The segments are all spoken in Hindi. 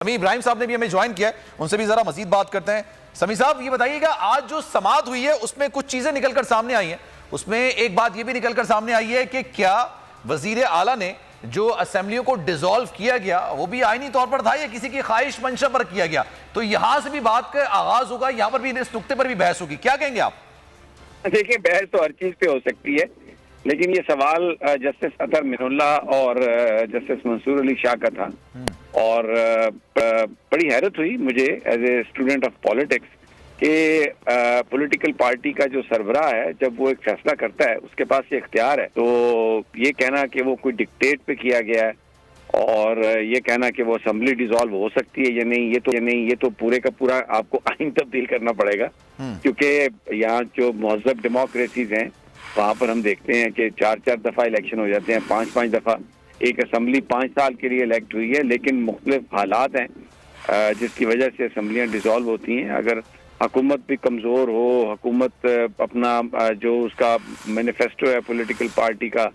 समी इब्राहिम साहब ने भी हमें ज्वाइन किया है, उनसे भी जरा मजीद बात करते हैं। समी साहब ये बताइएगा, आज जो समाअत हुई है उसमें कुछ चीजें निकलकर सामने आई हैं। उसमें एक बात ये भी निकलकर सामने आई है कि क्या वजीर आला ने जो असेंबलियों को डिसॉल्व किया गया वो भी आईनी तौर पर था या किसी की ख्वाहिश मंशा पर किया गया? तो यहां से भी बात का आगाज होगा, यहां पर भी इस नुक्ते पर भी बहस होगी। क्या कहेंगे आप? देखिए, बहस तो हर चीज पे हो सकती है, लेकिन ये सवाल जस्टिस अतर मिनुल्लाह और जस्टिस मंसूर अली शाह का था और बड़ी हैरत हुई मुझे as a student of politics कि पॉलिटिकल पार्टी का जो सरबराह है, जब वो एक फैसला करता है उसके पास ये इख्तियार है, तो ये कहना कि वो कोई डिक्टेट पे किया गया है और ये कहना कि वो असेंबली डिसॉल्व हो सकती है या नहीं, ये तो पूरे का पूरा आपको आइन तब्दील करना पड़ेगा, क्योंकि यहाँ जो महज़ब डेमोक्रेसीज हैं वहाँ पर हम देखते हैं कि 4-4 दफा इलेक्शन हो जाते हैं, 5-5 दफा एक असेंबली 5 साल के लिए इलेक्ट हुई है, लेकिन मुख्तलिफ हालात हैं जिसकी वजह से असेंबलियाँ डिसॉल्व होती हैं। अगर हुकूमत भी कमज़ोर हो, हुकूमत अपना जो उसका मैनिफेस्टो है पॉलिटिकल पार्टी का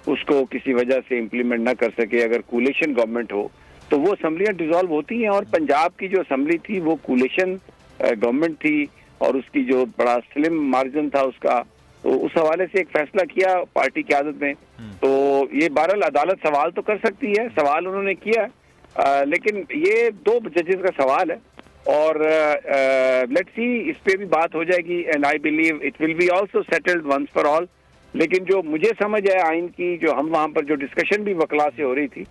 उसको किसी वजह से इम्प्लीमेंट ना कर सके, अगर कोलिशन गवर्नमेंट हो तो वो असेंबलियाँ डिसॉल्व होती हैं। और पंजाब की जो असेंबली थी वो कोलिशन गवर्नमेंट थी और उसकी जो बड़ा स्लिम मार्जिन था उसका, तो उस हवाले से एक फैसला किया पार्टी की आदत में। तो ये बहरहाल अदालत सवाल तो कर सकती है, सवाल उन्होंने किया, लेकिन ये 2 जजेस का सवाल है और लेट्स सी, इस पे भी बात हो जाएगी and I believe it will be also settled once for all. लेकिन जो मुझे समझ है आइन की, जो हम वहाँ पर जो डिस्कशन भी वकला से हो रही थी,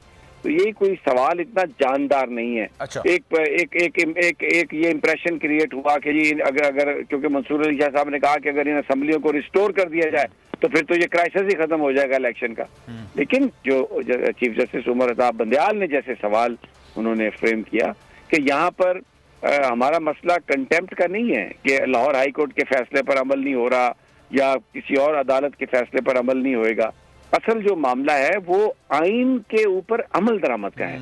तो ये कोई सवाल इतना जानदार नहीं है। अच्छा। एक ये इंप्रेशन क्रिएट हुआ कि जी अगर क्योंकि मंसूर अली शाह साहब ने कहा कि अगर इन असेंबलियों को रिस्टोर कर दिया जाए तो फिर तो ये क्राइसिस ही खत्म हो जाएगा इलेक्शन का। लेकिन जो चीफ जस्टिस उमर अताब बंदयाल ने जैसे सवाल उन्होंने फ्रेम किया कि यहाँ पर हमारा मसला कंटेम्प्ट का नहीं है कि लाहौर हाई कोर्ट के फैसले पर अमल नहीं हो रहा या किसी और अदालत के फैसले पर अमल नहीं होएगा। असल जो मामला है वो आइन के ऊपर अमल दरामद का है।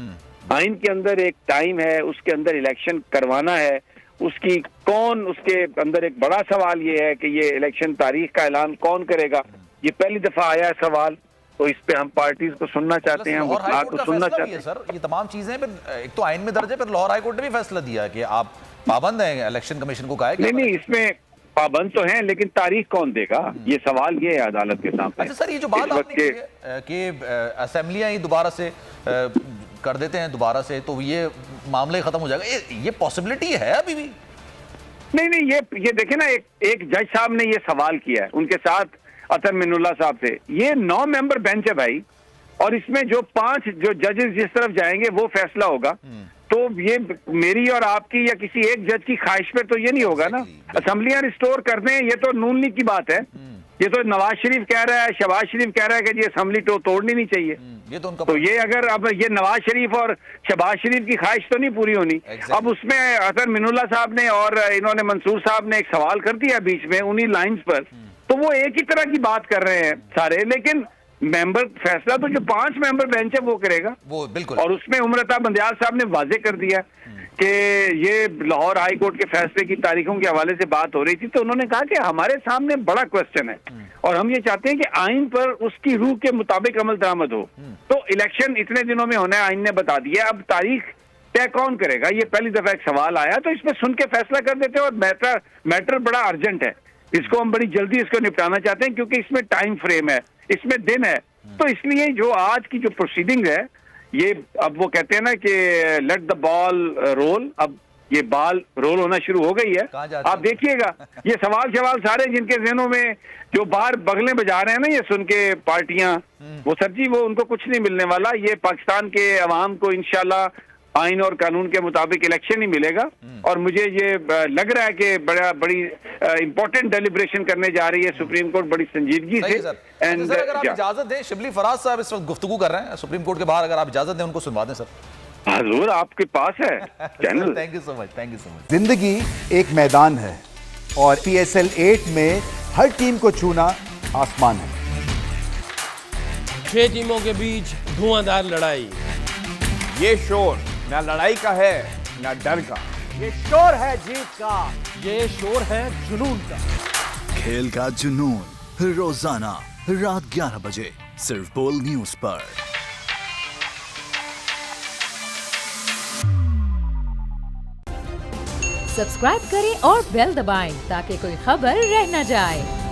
आइन के अंदर एक टाइम है, उसके अंदर इलेक्शन करवाना है, उसकी कौन, उसके अंदर एक बड़ा सवाल ये है कि ये इलेक्शन तारीख का ऐलान कौन करेगा। ये पहली दफा आया है सवाल, तो इस पे हम पार्टीज को सुनना चाहते हैं, वकीलात को सुनना चाहते हैं। सर ये तमाम चीजें एक तो आइन में दर्ज है, फिर लाहौर हाई कोर्ट ने भी फैसला दिया कि आप पाबंद हैं, इलेक्शन कमीशन को कहा है। नहीं, इसमें पाबंद तो हैं, लेकिन तारीख कौन देगा, ये सवाल ये है अदालत के सामने। अच्छा सर, ये जो बात आपने की है कि असेंबलियां ही दोबारा से कर देते हैं दोबारा से, तो ये मामला ही खत्म हो जाएगा, ये पॉसिबिलिटी है अभी भी? नहीं, ये देखे ना, एक जज साहब ने ये सवाल किया है उनके साथ अतर मिनुल्लाह साहब से। ये 9 मेंबर बेंच है भाई, और इसमें जो 5 जो जजेस जिस तरफ जाएंगे वो फैसला होगा। तो ये मेरी और आपकी या किसी एक जज की ख्वाहिश पे तो ये नहीं होगा ना। असेंबलियां रिस्टोर कर दें, ये तो नून लीग की बात है। ये तो नवाज शरीफ कह रहा है, शहबाज शरीफ कह रहा है कि जी असेंबली तो तोड़नी नहीं चाहिए। ये तो उनका, तो ये अगर अब ये नवाज शरीफ और शहबाज शरीफ की ख्वाहिश तो नहीं पूरी होनी। अब उसमें अतर मिनुल्लाह साहब ने और इन्होंने मंसूर साहब ने एक सवाल कर दिया बीच में उन्हीं लाइंस पर, तो वो एक ही तरह की बात कर रहे हैं सारे, लेकिन मेंबर फैसला तो जो 5 मेंबर बेंच है वो करेगा वो बिल्कुल। और उसमें उमर अताब बंदयाल साहब ने वाजे कर दिया कि ये लाहौर हाई कोर्ट के फैसले की तारीखों के हवाले से बात हो रही थी, तो उन्होंने कहा कि हमारे सामने बड़ा क्वेश्चन है और हम ये चाहते हैं कि आइन पर उसकी रूह के मुताबिक अमल दरामद हो। तो इलेक्शन इतने दिनों में होना है, आइन ने बता दिया, अब तारीख तय कौन करेगा? ये पहली दफा एक सवाल आया, तो इसमें सुन के फैसला कर देते हैं। और मैटर बड़ा अर्जेंट है, इसको हम बड़ी जल्दी इसको निपटाना चाहते हैं क्योंकि इसमें टाइम फ्रेम है, इसमें दिन है। तो इसलिए जो आज की जो प्रोसीडिंग है, ये अब वो कहते हैं ना कि लेट द बॉल रोल, अब ये बॉल रोल होना शुरू हो गई है। आप देखिएगा ये सवाल सारे जिनके ज़हनों में जो बाहर बगलें बजा रहे हैं ना ये सुन के पार्टियां, वो सर जी वो उनको कुछ नहीं मिलने वाला। ये पाकिस्तान के अवाम को इंशाल्लाह आइन और कानून के मुताबिक इलेक्शन ही मिलेगा। और मुझे ये लग रहा है कि बड़ी इंपॉर्टेंट डेलिब्रेशन करने जा रही है सुप्रीम कोर्ट बड़ी संजीदगी से। एंड अगर आप इजाजत दें, शिबली फराज साहब इस वक्त गुफ्तगू कर रहे हैं सुप्रीम कोर्ट के बाहर, अगर आप इजाजत दें उनको सुनवा दें सर। हजूर आपके पास है channel. Thank you so much, thank you so much. जिंदगी एक मैदान है और PSL 8 में हर टीम को छूना आसमान है। 6 टीमों के बीच धुआंधार लड़ाई। ये शोर ना लड़ाई का है ना डर का, ये शोर है जीत का, ये शोर है जुनून का। खेल का जुनून रोजाना रात 11 बजे सिर्फ बोल न्यूज पर। सब्सक्राइब करें और बेल दबाएं ताकि कोई खबर रह न जाए।